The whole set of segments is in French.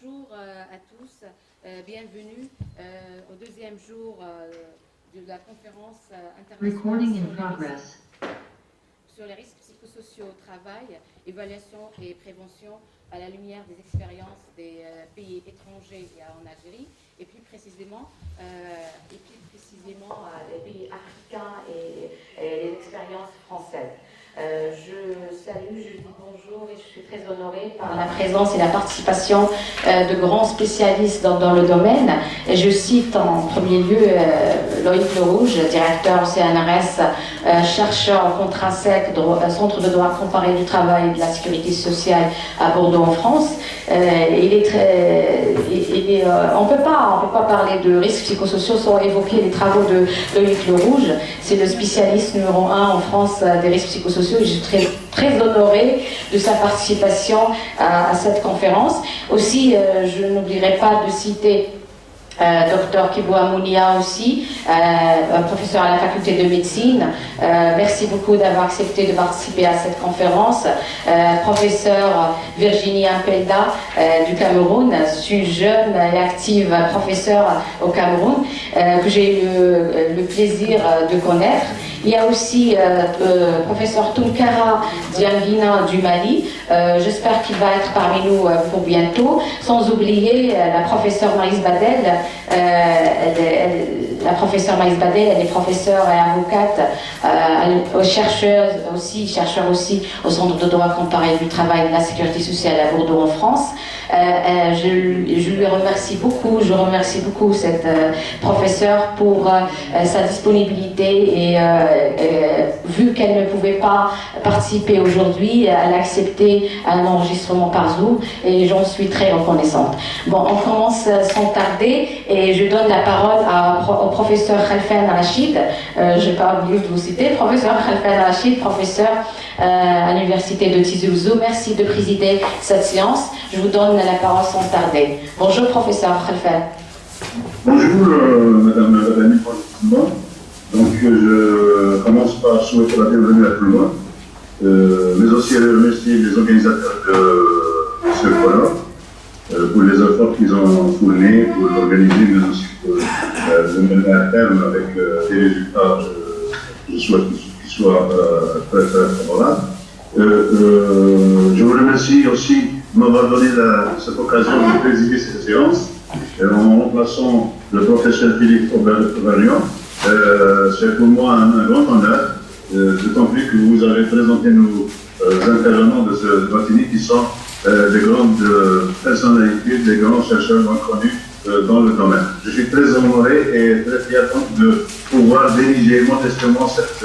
bonjour à tous, bienvenue au deuxième jour de la conférence internationale sur les risques psychosociaux au travail, évaluation et prévention à la lumière des expériences des pays étrangers en Algérie, et plus précisément les pays africains et les expériences françaises. Je salue, je dis bonjour et je suis très honorée par la présence et la participation de grands spécialistes dans le domaine. Et je cite en premier lieu Loïc Lerouge, directeur au CNRS, chercheur au Contrasec, Centre de droit comparé du travail et de la sécurité sociale à Bordeaux en France. On ne peut pas parler de risques psychosociaux sans évoquer les travaux de Loïc Lerouge. C'est le spécialiste numéro 1 en France des risques psychosociaux. Je suis très honorée de sa participation à cette conférence. Aussi, je n'oublierai pas de citer Dr Kiboua Mounia aussi, professeur à la faculté de médecine. Merci beaucoup d'avoir accepté de participer à cette conférence. Professeur Virginie Impelda du Cameroun, je suis jeune et active professeure au Cameroun, que j'ai eu le plaisir de connaître. Il y a aussi professeur Tunkara Diangina du Mali. J'espère qu'il va être parmi nous pour bientôt. Sans oublier la professeure Maïs Badel. La professeure Maïs Badel, elle est professeure et avocate, chercheur aussi au Centre de droit comparé du travail et de la sécurité sociale à Bordeaux en France. Je lui remercie beaucoup, je remercie beaucoup cette professeure pour sa disponibilité et vu qu'elle ne pouvait pas participer aujourd'hui, elle a accepté un enregistrement par Zoom et j'en suis très reconnaissante. Bon, on commence sans tarder et je donne la parole au professeur Khalfan Rachid. Je n'ai pas oublié de vous citer, professeur Khalfan Rachid, professeur à l'université de Tizi Ouzou. Merci de présider cette séance. Je vous donne la parole sans tarder. Bonjour professeur Khalfan. Bonjour madame Adami. Donc je commence par souhaiter la bienvenue à tout le monde, mais aussi remercier les organisateurs de ce forum pour les efforts qu'ils ont fournis pour l'organiser, mais aussi pour le mener à terme avec des résultats, je souhaite qu'ils soient très favorables. Je vous remercie aussi de m'avoir donné cette occasion de présider cette séance en remplaçant le professeur Philippe Auvergnat. C'est pour moi un grand honneur, d'autant plus que vous avez présenté nos intervenants de ce matinée qui sont des grandes personnalités, des grands chercheurs reconnus dans le domaine. Je suis très honoré et très fier de pouvoir diriger modestement cette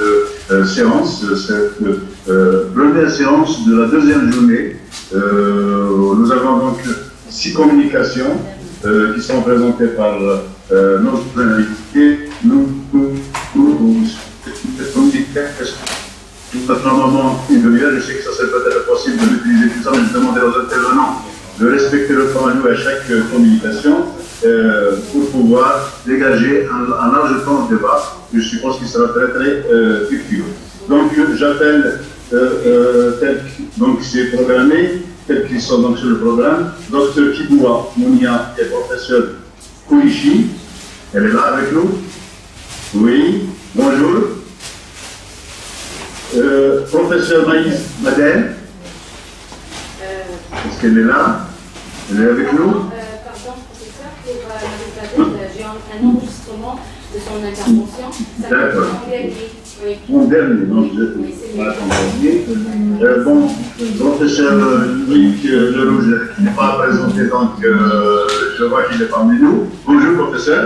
séance, cette première séance de la deuxième journée. Nous avons donc 6 communications qui sont présentées par nos invités. Notre moment une demi-heure, je sais que ça serait peut-être possible de l'utiliser tout ça, mais je demandais aux intervenants de respecter le temps alloué à chaque communication pour pouvoir dégager un large temps de débat. Je suppose qu'il sera très fructueux. Donc j'appelle, donc c'est programmé, tels qu'ils sont donc sur le programme, Dr Kiboua Mounia et professeur Kouichi. Elle est là avec nous? Oui, bonjour. Professeur Maïs Badel, est-ce qu'elle est là? Elle est avec nous? Pardon, professeur, pour Maïs Badel, j'ai un enregistrement de son intervention. D'accord. Oui. Mon dernier, non, voilà ton dernier. Bon, professeur Loïc Lerouge qui n'est pas présenté, donc je vois qu'il est parmi nous. Bonjour, professeur.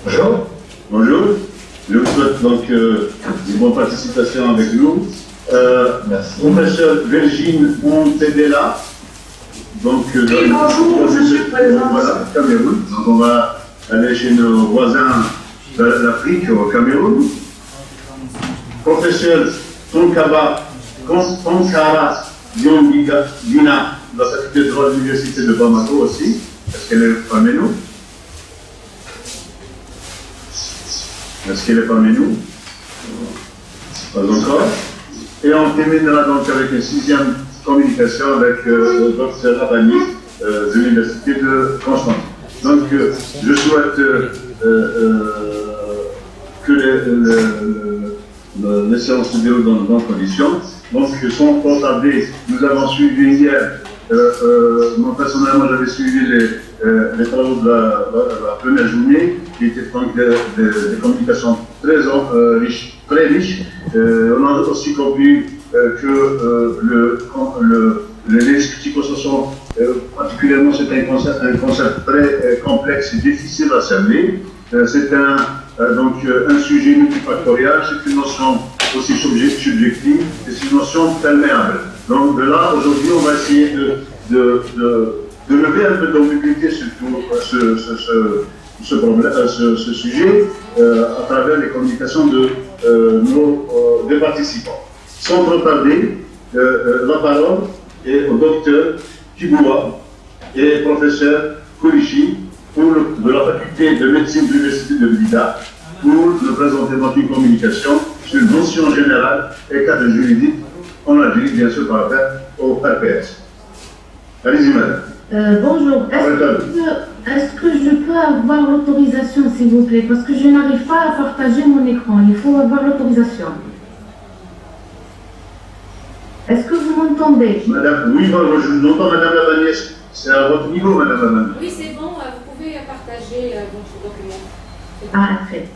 Bonjour. Bonjour. Je vous souhaite donc une bonne participation avec nous. Merci. Professeur Virginie Montedela. Donc, bonjour, monsieur le président. Voilà, Cameroun. Donc, on va aller chez nos voisins de l'Afrique, au Cameroun. Professeur Tonkara Diongina, de la faculté de droit de l'université de Bamako aussi. Est-ce qu'elle est parmi nous? Est-ce qu'elle est parmi nous? Pas encore. Et on terminera donc avec une 6e communication avec le docteur Abani universités de Constance. Donc, je souhaite que les séances se déroulent dans de bonnes conditions. Donc, sans trop tarder, nous avons suivi hier, moi personnellement, j'avais suivi les travaux de la première journée, qui étaient donc des communications très riches, très riches. On a aussi compris que les risques psychosociaux, particulièrement, c'est un concept très complexe et difficile à cerner. C'est un sujet multifactoriel, c'est une notion aussi subjective et c'est une notion perméable. Donc de là, aujourd'hui, on va essayer de lever un peu d'ambiguïté sur tout ce sujet à travers les communications des participants. Sans trop tarder, la parole est au docteur Kiboua et professeur Koulichi de la faculté de médecine de l'Université de Blida pour nous présenter notre communication sur notion générale et cadre juridique, on l'a dit bien sûr par rapport au RPS. Allez-y madame. Bonjour, est-ce que je peux avoir l'autorisation s'il vous plaît? Parce que je n'arrive pas à partager mon écran, il faut avoir l'autorisation. Est-ce que vous m'entendez? Madame, oui, moi, je vous entends madame la Bagnès, c'est à votre niveau madame la Bagnès. Oui, c'est bon, vous pouvez partager votre document. Ah, très bien.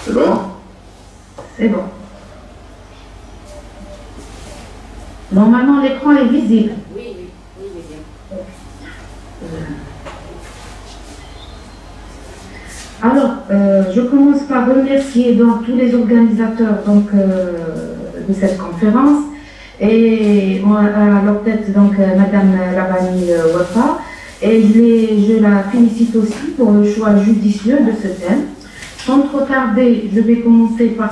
C'est bon? C'est bon. Normalement, l'écran est visible. Oui, bien. Alors, je commence par remercier donc tous les organisateurs de cette conférence et à leur tête donc Madame Labani Wafa, et je la félicite aussi pour le choix judicieux de ce thème. Sans trop tarder, je vais commencer par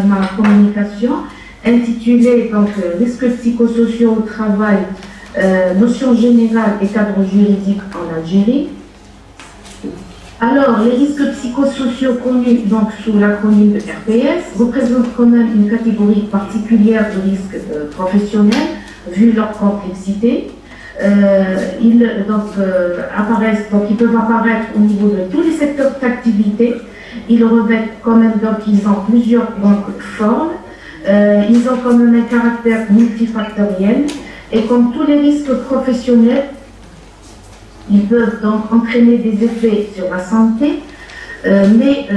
ma communication intitulée donc risques psychosociaux au travail, notions générales et cadre juridique en Algérie. Alors, les risques psychosociaux connus donc sous l'acronyme de RPS représentent quand même une catégorie particulière de risques professionnels, vu leur complexité. Ils peuvent apparaître au niveau de tous les secteurs d'activité. Ils revêtent quand même, donc ils ont plusieurs formes. Ils ont quand même un caractère multifactoriel. Et comme tous les risques professionnels, ils peuvent donc entraîner des effets sur la santé, mais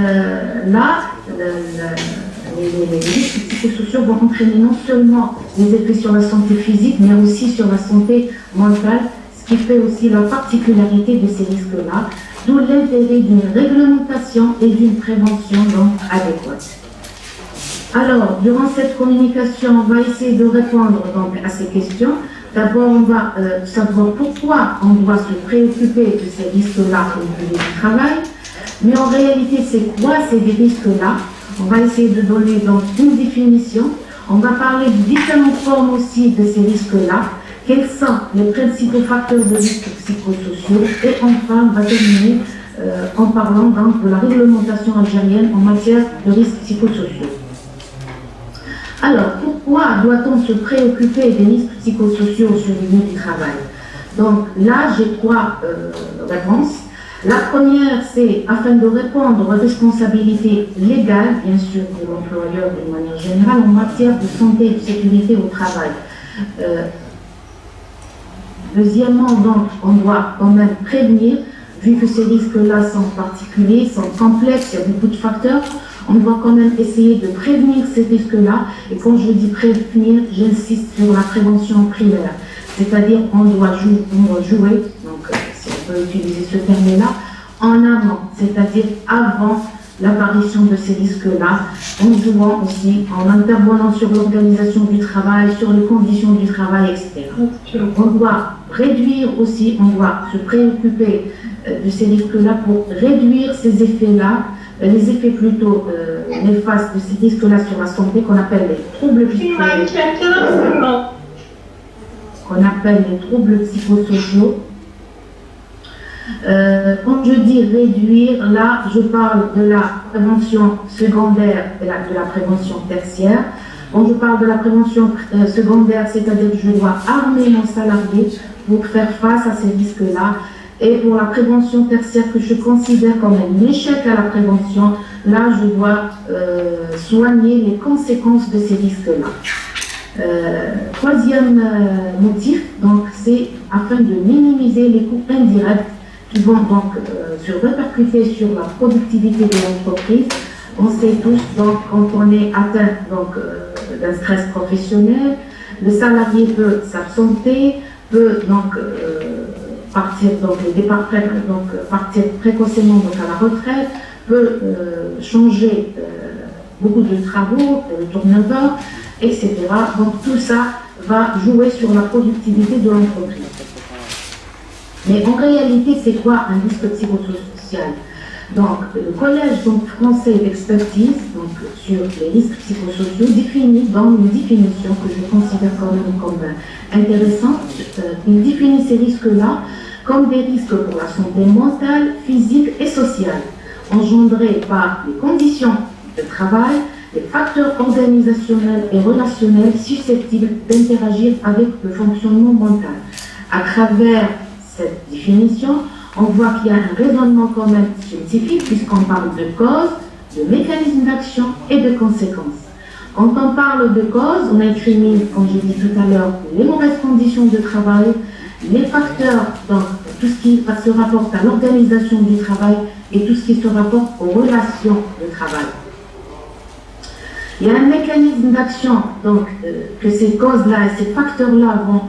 les risques psychosociaux vont entraîner non seulement des effets sur la santé physique, mais aussi sur la santé mentale, ce qui fait aussi la particularité de ces risques-là, d'où l'intérêt d'une réglementation et d'une prévention donc adéquate. Alors, durant cette communication, on va essayer de répondre donc à ces questions. D'abord, on va savoir pourquoi on doit se préoccuper de ces risques-là au niveau du travail. Mais en réalité, c'est quoi ces risques-là? On va essayer de donner donc une définition. On va parler de différentes formes aussi de ces risques-là. Quels sont les principaux facteurs de risques psychosociaux? Et enfin, on va terminer en parlant donc de la réglementation algérienne en matière de risques psychosociaux. Alors, pourquoi doit-on se préoccuper des risques psychosociaux sur le milieu du travail? Donc là, j'ai trois réponses. La première, c'est afin de répondre aux responsabilités légales, bien sûr, de l'employeur de manière générale, en matière de santé et de sécurité au travail. Deuxièmement, donc, on doit quand même prévenir, vu que ces risques-là sont particuliers, sont complexes, il y a beaucoup de facteurs, on doit quand même essayer de prévenir ces risques-là. Et quand je dis prévenir, j'insiste sur la prévention primaire. C'est-à-dire on doit jouer, donc si on peut utiliser ce terme-là, en amont, c'est-à-dire avant l'apparition de ces risques-là, en jouant aussi, en intervenant sur l'organisation du travail, sur les conditions du travail, etc. On doit réduire aussi, on doit se préoccuper de ces risques-là pour réduire ces effets-là, les effets plutôt néfastes de ces risques-là sur la santé qu'on appelle les troubles psychosociaux. Quand je dis réduire, là je parle de la prévention secondaire et de la prévention tertiaire. Quand je parle de la prévention secondaire, c'est-à-dire que je dois armer mon salarié pour faire face à ces risques-là. Et pour la prévention tertiaire, que je considère comme un échec à la prévention, là, je dois soigner les conséquences de ces risques-là. Troisième motif, donc, c'est afin de minimiser les coûts indirects qui vont donc se répercuter sur la productivité de l'entreprise. On sait tous, donc, quand on est atteint d'un stress professionnel, le salarié peut s'absenter, peut donc partir précocement donc, à la retraite, peut changer beaucoup de travaux, le turnover, etc. Donc tout ça va jouer sur la productivité de l'entreprise. Mais en réalité, c'est quoi un risque psychosocial? Donc, le Collège français d'expertise sur les risques psychosociaux définit dans une définition que je considère quand même comme intéressante. Il définit ces risques-là comme des risques pour la santé mentale, physique et sociale, engendrés par les conditions de travail, les facteurs organisationnels et relationnels susceptibles d'interagir avec le fonctionnement mental. À travers cette définition, on voit qu'il y a un raisonnement quand même scientifique puisqu'on parle de causes, de mécanismes d'action et de conséquences. Quand on parle de causes, on incrimine, comme j'ai dit tout à l'heure, les mauvaises conditions de travail, les facteurs, donc tout ce qui se rapporte à l'organisation du travail et tout ce qui se rapporte aux relations de travail. Il y a un mécanisme d'action, donc que ces causes-là et ces facteurs-là vont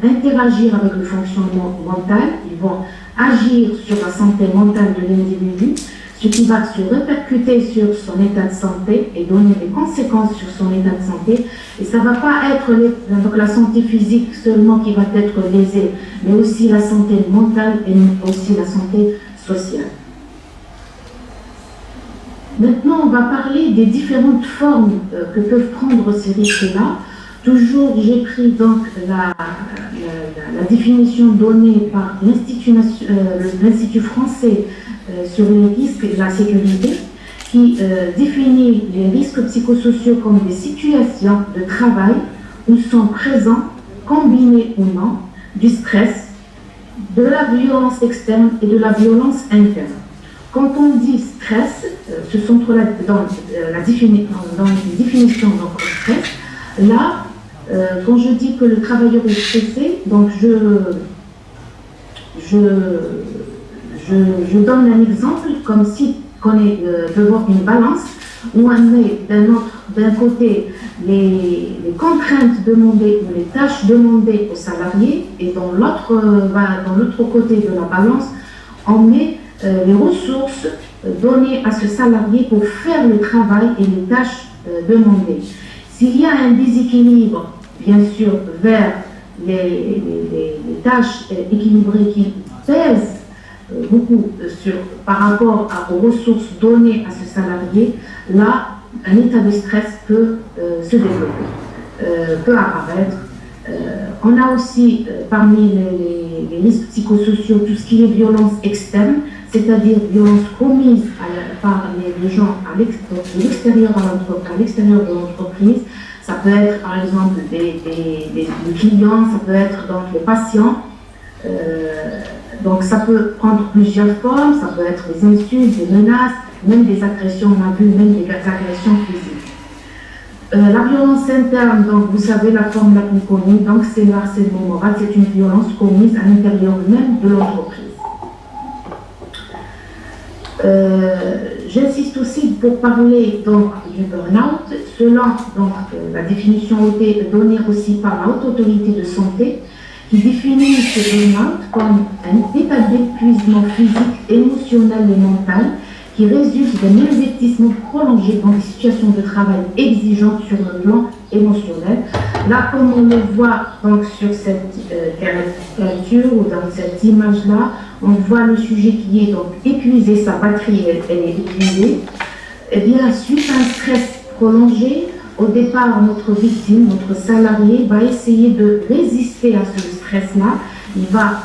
interagir avec le fonctionnement mental, ils vont agir sur la santé mentale de l'individu, ce qui va se répercuter sur son état de santé et donner des conséquences sur son état de santé. Et ça ne va pas être donc la santé physique seulement qui va être lésée, mais aussi la santé mentale et aussi la santé sociale. Maintenant, on va parler des différentes formes que peuvent prendre ces risques-là. Toujours, j'ai pris donc la définition donnée par l'Institut français sur les risques et la sécurité, qui définit les risques psychosociaux comme des situations de travail où sont présents, combinés ou non, du stress, de la violence externe et de la violence interne. Quand on dit stress, ce sont dans la définition donc stress, là, quand je dis que le travailleur est stressé, donc je donne un exemple comme si on est devant une balance où on met d'un côté les contraintes demandées ou les tâches demandées aux salariés et dans l'autre côté de la balance, on met les ressources données à ce salarié pour faire le travail et les tâches demandées. S'il y a un déséquilibre, bien sûr, vers les tâches équilibrées qui pèsent beaucoup par rapport aux ressources données à ce salarié, là, un état de stress peut se développer, peut apparaître. On a aussi parmi les risques psychosociaux tout ce qui est violence externe, c'est-à-dire violence commise par les gens de l'extérieur à l'extérieur de l'entreprise. Ça peut être par exemple des clients, ça peut être donc les patients. Donc ça peut prendre plusieurs formes, ça peut être des insultes, des menaces, même des agressions, on a vu même des agressions physiques. La violence interne, donc vous savez la forme la plus connue, donc c'est le harcèlement moral, c'est une violence commise à l'intérieur même de l'entreprise. J'insiste aussi pour parler donc du burn-out, selon donc, la définition donnée aussi par la Haute Autorité de Santé, qui définit ce burn-out comme un état d'épuisement physique, émotionnel et mental qui résulte d'un investissement prolongé dans des situations de travail exigeantes sur le plan émotionnel. Là, comme on le voit donc, sur cette caricature ou dans cette image-là, on voit le sujet qui est donc épuisé, sa batterie elle est épuisée. Eh bien, suite à un stress prolongé, au départ, notre victime, notre salarié, va essayer de résister à ce stress-là. il va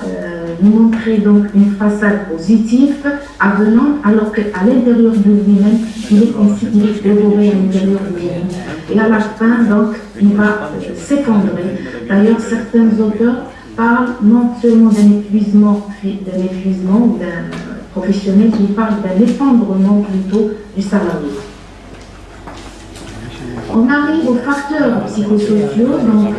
nous montrer donc une façade positive, avenante, alors qu'à l'intérieur de lui-même, il est considéré dévoré à l'intérieur de lui-même. Et à la fin, donc, il va s'effondrer. D'ailleurs, certains auteurs parlent non seulement d'un épuisement ou d'un professionnel, ils parlent d'un effondrement plutôt du salarié. On arrive aux facteurs psychosociaux, donc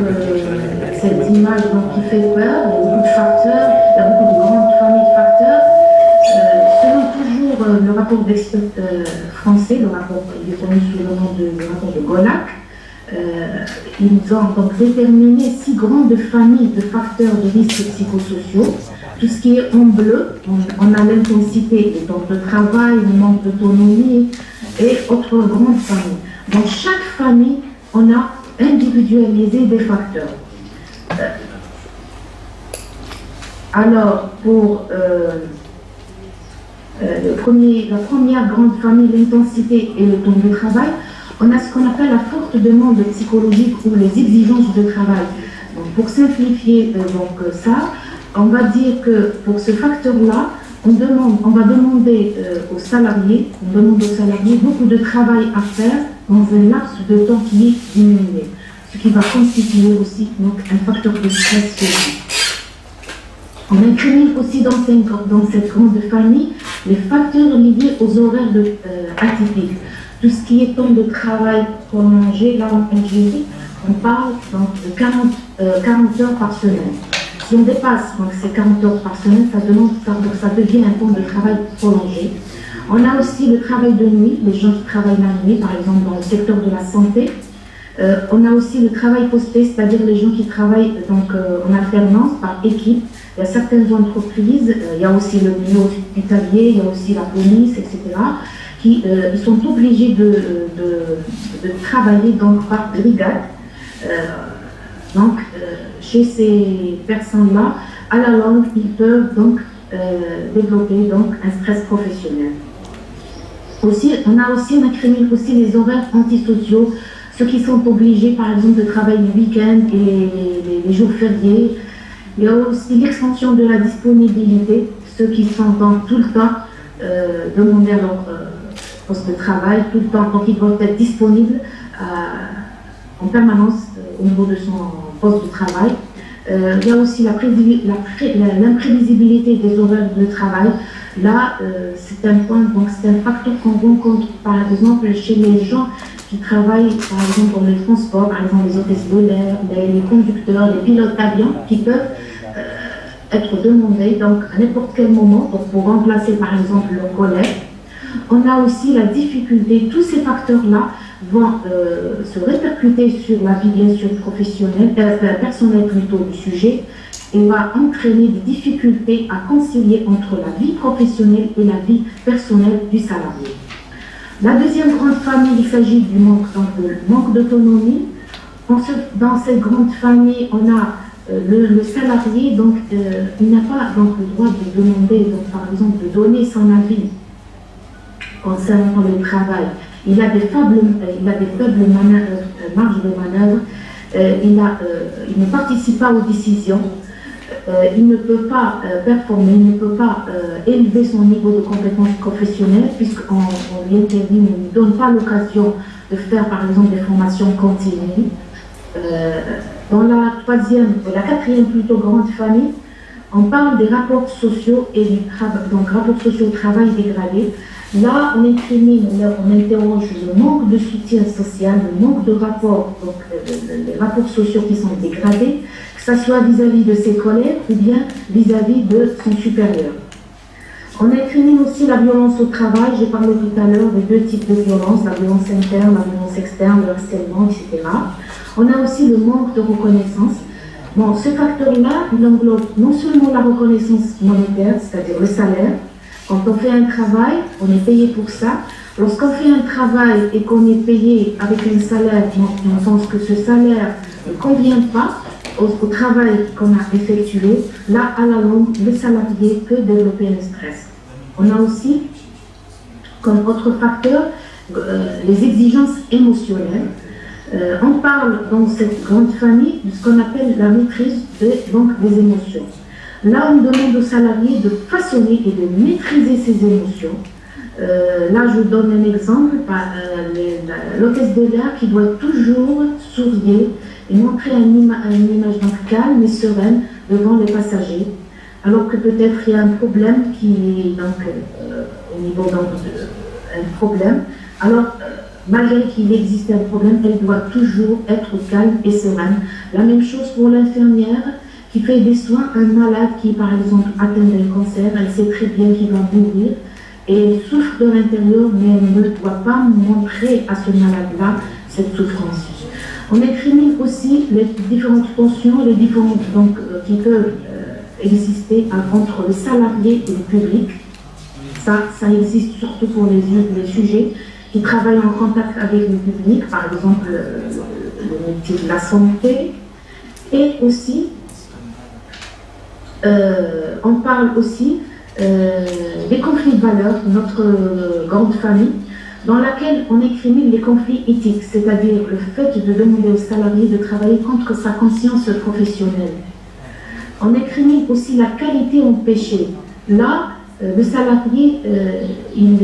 cette image donc, qui fait peur, il y a beaucoup de facteurs, il y a beaucoup de grandes familles de facteurs. Selon toujours le rapport d'experts français, le rapport, il est connu sous le nom de rapport de Golac, ils ont donc déterminé 6 grandes familles de facteurs de risques psychosociaux. Tout ce qui est en bleu, on a l'intensité du temps de travail, le manque d'autonomie et autres grandes familles. Dans chaque famille, on a individualisé des facteurs. Alors, pour la première grande famille, l'intensité et le temps de travail, on a ce qu'on appelle la forte demande psychologique ou les exigences de travail. Donc, pour simplifier ça, on va dire que pour ce facteur-là, on va demander aux salariés beaucoup de travail à faire dans un laps de temps qui est diminué, ce qui va constituer aussi donc, un facteur de stress chez lui. On incrimine aussi dans cette grande famille les facteurs liés aux horaires atypiques. Tout ce qui est temps de travail prolongé, là on parle donc, de 40 heures par semaine. Si on dépasse donc, ces 40 heures par semaine, ça devient un temps de travail prolongé. On a aussi le travail de nuit, les gens qui travaillent la nuit, par exemple dans le secteur de la santé. On a aussi le travail posté, c'est-à-dire les gens qui travaillent donc, en alternance par équipe. Il y a certaines entreprises, il y a aussi le milieu hospitalier, il y a aussi la police, etc. Ils sont obligés de travailler donc, par brigade. Chez ces personnes-là, à la longue, ils peuvent donc développer donc, un stress professionnel. Aussi, on incrimine aussi les horaires antisociaux, ceux qui sont obligés, par exemple, de travailler le week-end et les jours fériés. Il y a aussi l'extension de la disponibilité, ceux qui sont donc, tout le temps demandés à leur poste de travail, tout le temps, donc ils doivent être disponibles en permanence au niveau de son poste de travail. Il y a aussi l'imprévisibilité des horaires de travail. Là, c'est un point, donc c'est un facteur qu'on rencontre par exemple chez les gens qui travaillent par exemple dans les transports, par exemple les hôtesses de l'air, les conducteurs, les pilotes d'avion qui peuvent être demandés donc à n'importe quel moment donc, pour remplacer par exemple leurs collègues. On a aussi la difficulté, tous ces facteurs-là vont se répercuter sur la vie bien sûr personnelle plutôt du sujet et va entraîner des difficultés à concilier entre la vie professionnelle et la vie personnelle du salarié. La deuxième grande famille, il s'agit du manque d'autonomie. Dans cette grande famille, on a le salarié, donc il n'a pas donc, le droit de demander, donc, par exemple, de donner son avis concernant le travail. Il a des faibles marges de manœuvre, il ne participe pas aux décisions, il ne peut pas performer, il ne peut pas élever son niveau de compétence professionnelle puisqu'on lui interdit, ne lui donne pas l'occasion de faire par exemple des formations continues. Dans la quatrième plutôt grande famille, on parle des rapports sociaux et donc rapports sociaux au travail dégradé. Là, on incrimine, on interroge le manque de soutien social, le manque de rapports, donc les rapports sociaux qui sont dégradés, que ce soit vis-à-vis de ses collègues ou bien vis-à-vis de son supérieur. On incrimine aussi la violence au travail, j'ai parlé tout à l'heure des deux types de violences, la violence interne, la violence externe, le harcèlement, etc. On a aussi le manque de reconnaissance. Bon, ce facteur-là, il englobe non seulement la reconnaissance monétaire, c'est-à-dire le salaire. Quand on fait un travail, on est payé pour ça. Lorsqu'on fait un travail et qu'on est payé avec un salaire, dans le sens que ce salaire ne convient pas au travail qu'on a effectué, là, à la longue, le salarié peut développer le stress. On a aussi, comme autre facteur, les exigences émotionnelles. On parle dans cette grande famille de ce qu'on appelle la maîtrise des émotions. Là, on demande aux salariés de façonner et de maîtriser ses émotions. Là, je vous donne un exemple, l'hôtesse de l'air qui doit toujours sourire et montrer une image donc calme et sereine devant les passagers, alors que peut-être il y a un problème au niveau un problème. Alors, malgré qu'il existe un problème, elle doit toujours être calme et sereine. La même chose pour l'infirmière qui fait des soins à un malade qui, par exemple, atteint d'un cancer. Elle sait très bien qu'il va mourir et elle souffre de l'intérieur, mais elle ne doit pas montrer à ce malade-là cette souffrance. On incrimine aussi les différentes tensions, les différentes qui peuvent exister entre le salarié et le public. Ça existe surtout pour les sujets qui travaillent en contact avec le public, par exemple le métier de la santé. Et aussi, on parle aussi des conflits de valeurs, notre grande famille, dans laquelle on incrimine les conflits éthiques, c'est-à-dire le fait de demander aux salariés de travailler contre sa conscience professionnelle. On incrimine aussi la qualité empêchée. Là, le salarié, il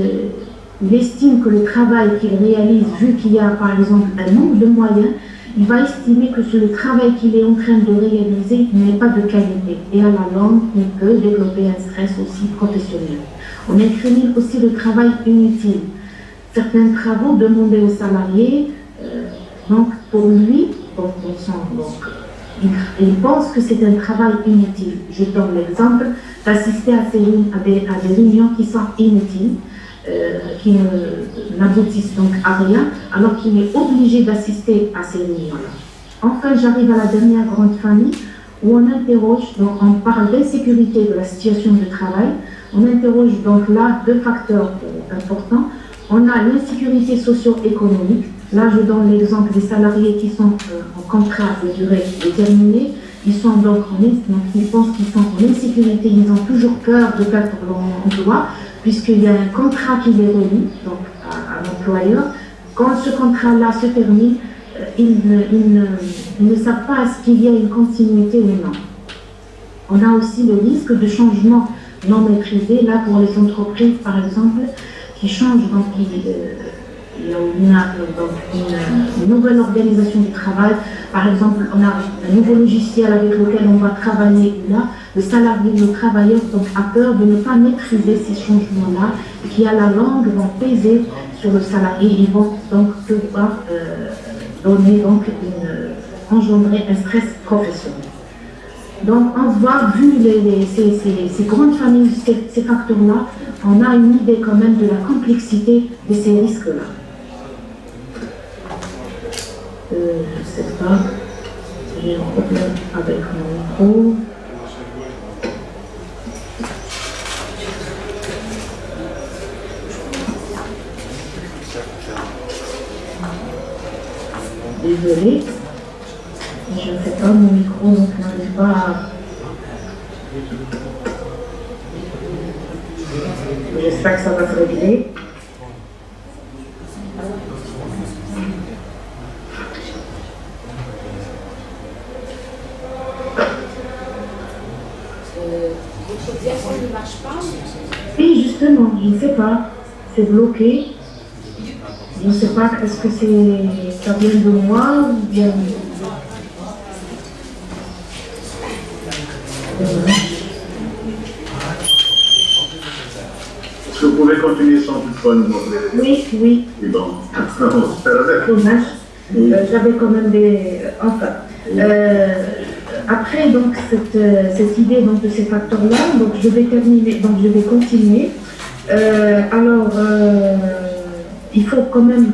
estime que le travail qu'il réalise, vu qu'il y a par exemple un manque de moyens, il va estimer que le travail qu'il est en train de réaliser n'est pas de qualité. Et à la longue, il peut développer un stress aussi professionnel. On incrimine aussi le travail inutile. Certains travaux demandés aux salariés, donc pour lui, il pense que c'est un travail inutile. Je donne l'exemple d'assister à des réunions qui sont inutiles, qui n'aboutissent donc à rien, alors qu'il est obligé d'assister à ces réunions-là. Enfin, j'arrive à la dernière grande famille où on interroge, donc on parle d'insécurité de la situation de travail. On interroge donc là deux facteurs importants. On a l'insécurité socio-économique. Là, je donne l'exemple des salariés qui sont en contrat de durée déterminée. Ils sont donc ils pensent qu'ils sont en insécurité, ils ont toujours peur de perdre leur emploi, puisqu'il y a un contrat qui les relie donc à l'employeur. Quand ce contrat-là se termine, ils ne savent pas est-ce qu'il y a une continuité ou non. On a aussi le risque de changement non maîtrisé, là pour les entreprises par exemple, qui changent, donc il y a une nouvelle organisation du travail. Par exemple, on a un nouveau logiciel avec lequel on va travailler là. Le salarié, le travailleur donc, a peur de ne pas maîtriser ces changements-là qui à la longue vont peser sur le salarié. Ils vont donc pouvoir engendrer un stress professionnel. Donc on voit, vu ces grandes familles, ces facteurs-là, on a une idée quand même de la complexité de ces risques-là. Je ne sais pas, j'ai un problème avec mon micro. Désolée, je ne sais pas, mon micro donc n'arrive pas à... J'espère que ça va se régler. Votre diaphone ne marche pas? Oui, justement, je ne sais pas. C'est bloqué. Je ne sais pas, est-ce que ça vient de moi ou bien... Est-ce que vous pouvez continuer sans toutefois nous montrer? Oui. Oui, bon. Dommage. J'avais quand même des... Enfin. Après donc cette idée donc, de ces facteurs-là, donc je vais continuer. Il faut quand même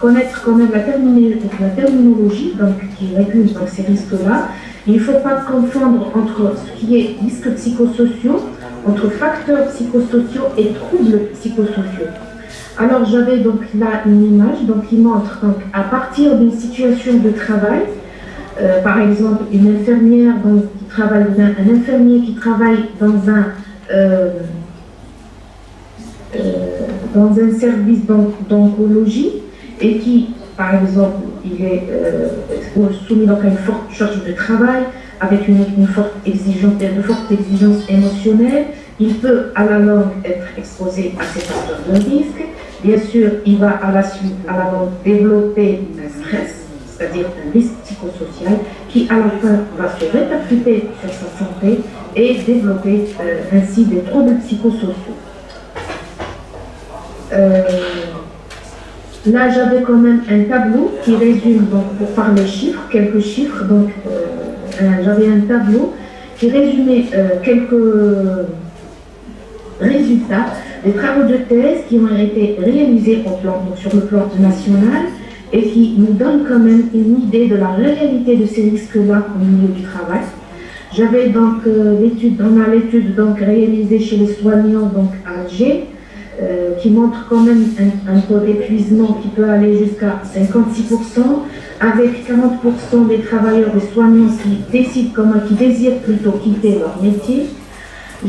connaître quand même la terminologie donc, qui régule donc, ces risques-là. Il ne faut pas confondre entre ce qui est risques psychosociaux, entre facteurs psychosociaux et troubles psychosociaux. Alors j'avais donc là une image donc, qui montre donc, à partir d'une situation de travail, par exemple une infirmière donc, un infirmier qui travaille dans un service d'oncologie et qui, par exemple, il est soumis donc à une forte charge de travail, avec une forte exigence émotionnelle. Il peut à la longue être exposé à ces facteurs de risque. Bien sûr, il va à la suite, à la longue, développer un stress, c'est-à-dire un risque psychosocial, qui à la fin va se répercuter sur sa santé et développer ainsi des troubles psychosociaux. Là, j'avais quand même un tableau qui résume, donc, pour parler chiffres, quelques chiffres. Donc, j'avais un tableau qui résumait quelques résultats des travaux de thèse qui ont été réalisés donc sur le plan national et qui nous donnent quand même une idée de la réalité de ces risques-là au milieu du travail. J'avais donc l'étude donc réalisée chez les soignants donc à Alger, qui montre quand même un taux d'épuisement qui peut aller jusqu'à 56%, avec 40% des travailleurs, des soignants qui désirent plutôt quitter leur métier. On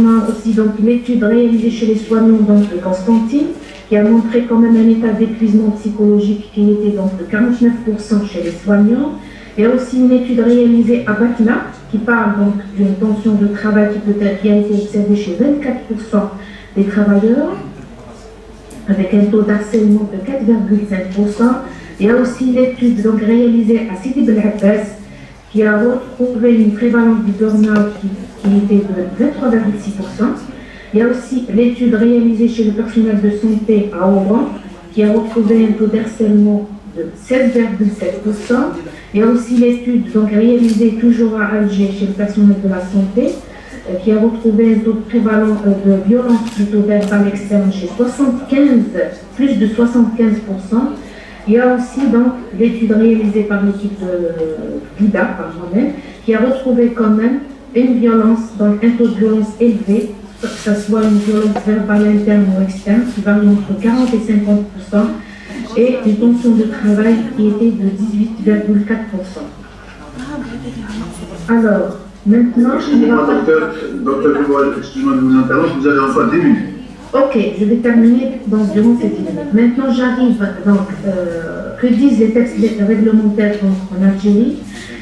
a aussi donc l'étude réalisée chez les soignants donc, de Constantine, qui a montré quand même un état d'épuisement psychologique qui était donc de 49% chez les soignants. Il y a aussi une étude réalisée à Batna qui parle donc d'une tension de travail qui a été observée chez 24% des travailleurs, avec un taux d'harcèlement de 4,5%. Il y a aussi l'étude donc réalisée à Sidi Bel Abbas qui a retrouvé une prévalence du burn-out qui était de 23,6%. Il y a aussi l'étude réalisée chez le personnel de santé à Oran qui a retrouvé un taux d'harcèlement de 16,7%. Il y a aussi l'étude donc réalisée toujours à Alger chez le personnel de la santé qui a retrouvé un taux de prévalence de violence plutôt verbale externe chez plus de 75%. Il y a aussi donc l'étude réalisée par l'équipe de Guida, par moi-même, qui a retrouvé quand même une violence, donc un taux de violence élevé, que ce soit une violence verbale interne ou externe, qui varie entre 40 et 50%, et une tension de travail qui était de 18,4%. Alors, maintenant, Docteur, excusez-moi de vous interrompre, vous avez encore 10 minutes. Ok, je vais terminer durant ces 10 minutes. Maintenant, j'arrive donc, que disent les textes réglementaires en Algérie.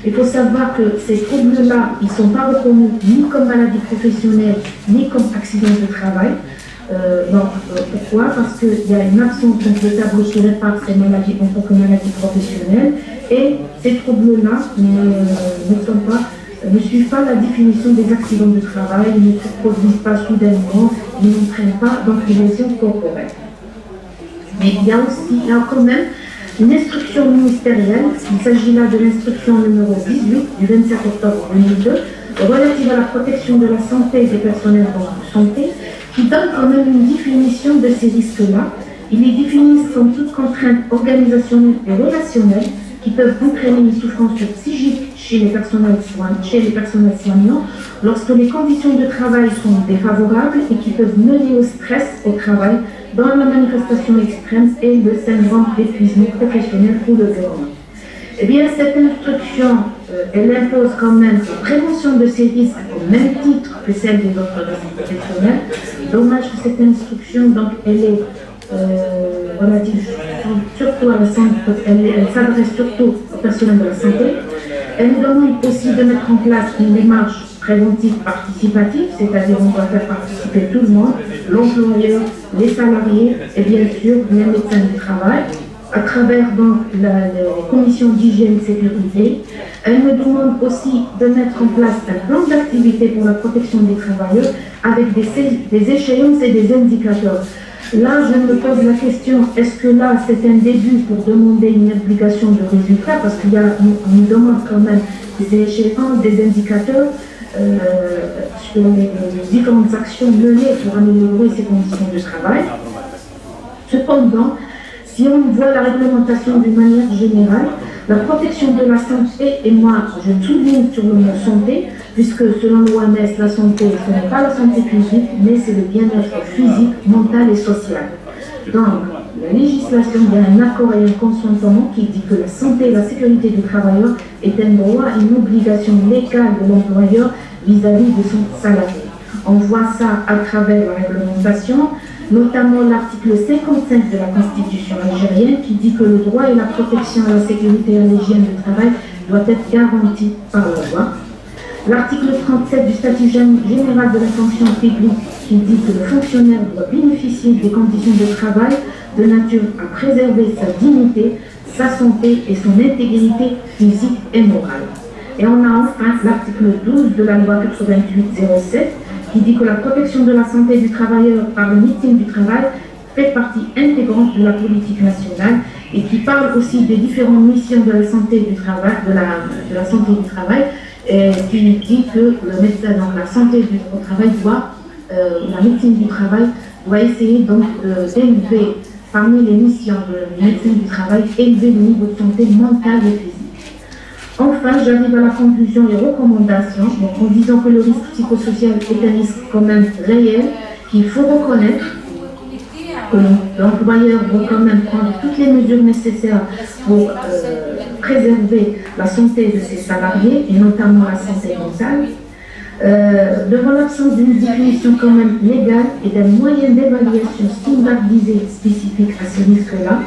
Il faut savoir que ces troubles-là, ils ne sont pas reconnus ni comme maladie professionnelle, ni comme accident de travail. Pourquoi? Parce qu'il y a une absence de tableau qui répare ces maladies en tant que maladies professionnelles, et ces troubles-là ne suivent pas la définition des accidents de travail, ils ne se produisent pas soudainement, ils n'entraînent pas donc une lésion corporelle. Mais il y a quand même une instruction ministérielle, il s'agit là de l'instruction numéro 18 du 27 octobre 2002, relative à la protection de la santé des personnels de santé, qui donne quand même une définition de ces risques-là. Il les définit comme toute contrainte organisationnelle et relationnelle qui peuvent entraîner une souffrance psychique chez les personnels soignants lorsque les conditions de travail sont défavorables et qui peuvent mener au stress au travail dans la manifestation extrême et le syndrome d'épuisement professionnel ou le burn-out. Eh bien, cette instruction, elle impose quand même la prévention de ces risques au même titre que celle des autres risques professionnels. Dommage que cette instruction, donc, elle est relative surtout à la santé, elle s'adresse surtout au personnel de la santé. Elle nous demande aussi de mettre en place une démarche préventive participative, c'est-à-dire on doit faire participer tout le monde, l'employeur, les salariés et bien sûr les médecins du travail, à travers donc les commissions d'hygiène et sécurité. Elle me demande aussi de mettre en place un plan d'activité pour la protection des travailleurs avec des échéances et des indicateurs. Là, je me pose la question, est-ce que là, c'est un début pour demander une obligation de résultat? Parce qu'on nous demande quand même des échéances, des indicateurs sur les différentes actions menées pour améliorer ces conditions de travail. Cependant, si on voit la réglementation d'une manière générale, la protection de la santé, et moi je souligne sur le mot santé, puisque selon l'OMS, la santé, ce n'est pas la santé physique, mais c'est le bien-être physique, mental et social. Donc, la législation, il y a un accord et un consentement qui dit que la santé et la sécurité du travailleur est un droit et une obligation légale de l'employeur vis-à-vis de son salarié. On voit ça à travers la réglementation, notamment l'article 55 de la Constitution algérienne qui dit que le droit et la protection à la sécurité et à l'hygiène du travail doit être garantie par la loi. L'article 37 du statut général de la fonction publique qui dit que le fonctionnaire doit bénéficier des conditions de travail de nature à préserver sa dignité, sa santé et son intégrité physique et morale. Et on a enfin l'article 12 de la loi 88-07 qui dit que la protection de la santé du travailleur par le médecine du travail fait partie intégrante de la politique nationale et qui parle aussi des différentes missions de la santé du travail, de la santé du travail, et qui dit que le médecin, donc la santé au travail la médecine du travail doit essayer donc d'élever parmi les missions de médecine du travail, élever le niveau de santé mentale et physique. Enfin, j'arrive à la conclusion et recommandations, donc en disant que le risque psychosocial est un risque quand même réel, qu'il faut reconnaître, que l'employeur doit quand même prendre toutes les mesures nécessaires pour préserver la santé de ses salariés, et notamment la santé mentale. Devant l'absence d'une définition quand même légale et d'un moyen d'évaluation standardisé spécifique à ce risque-là,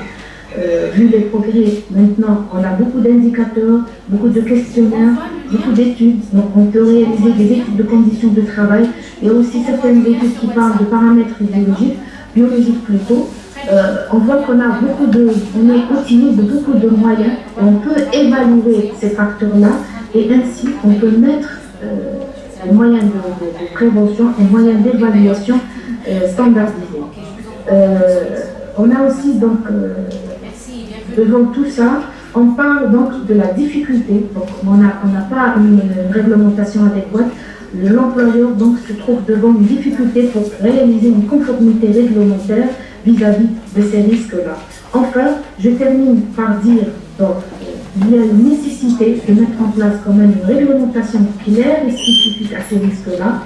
vu les progrès, maintenant on a beaucoup d'indicateurs, beaucoup de questionnaires, beaucoup d'études, donc on peut réaliser des études de conditions de travail et aussi certaines études qui parlent de paramètres biologiques plutôt. On voit qu'on a on est outillé de beaucoup de moyens et on peut évaluer ces facteurs-là et ainsi on peut mettre des moyens de prévention et moyens d'évaluation standardisés. On a aussi donc devant tout ça, on parle donc de la difficulté. Donc on n'a pas une réglementation adéquate. L'employeur donc se trouve devant une difficulté pour réaliser une conformité réglementaire vis-à-vis de ces risques-là. Enfin, je termine par dire donc il y a une nécessité de mettre en place quand même une réglementation claire et spécifique à ces risques-là.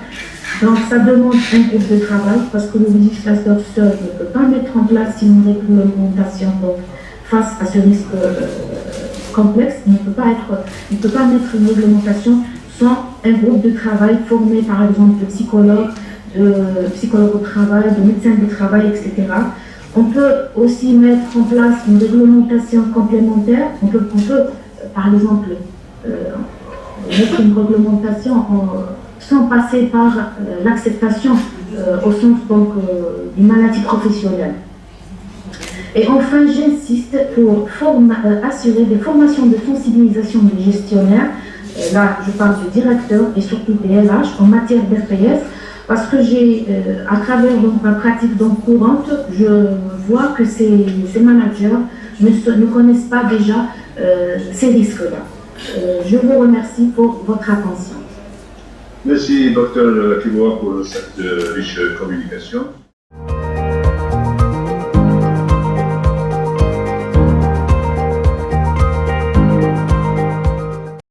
Donc ça demande un groupe de travail parce que le législateur seul ne peut pas mettre en place une réglementation donc, face à ce risque complexe. Il ne peut pas mettre une réglementation sans un groupe de travail formé par exemple de psychologues au travail, de médecins du travail, etc. On peut aussi mettre en place une réglementation complémentaire. On peut par exemple, mettre une réglementation sans passer par l'acceptation au sens donc, d'une maladie professionnelle. Et enfin, j'insiste pour assurer des formations de sensibilisation des gestionnaires. Là, je parle du directeur et surtout des RH en matière d'RPS. Parce que à travers donc, ma pratique donc, courante, je vois que ces managers ne connaissent pas déjà ces risques-là. Je vous remercie pour votre attention. Merci, Dr. Kiboa, pour cette riche communication.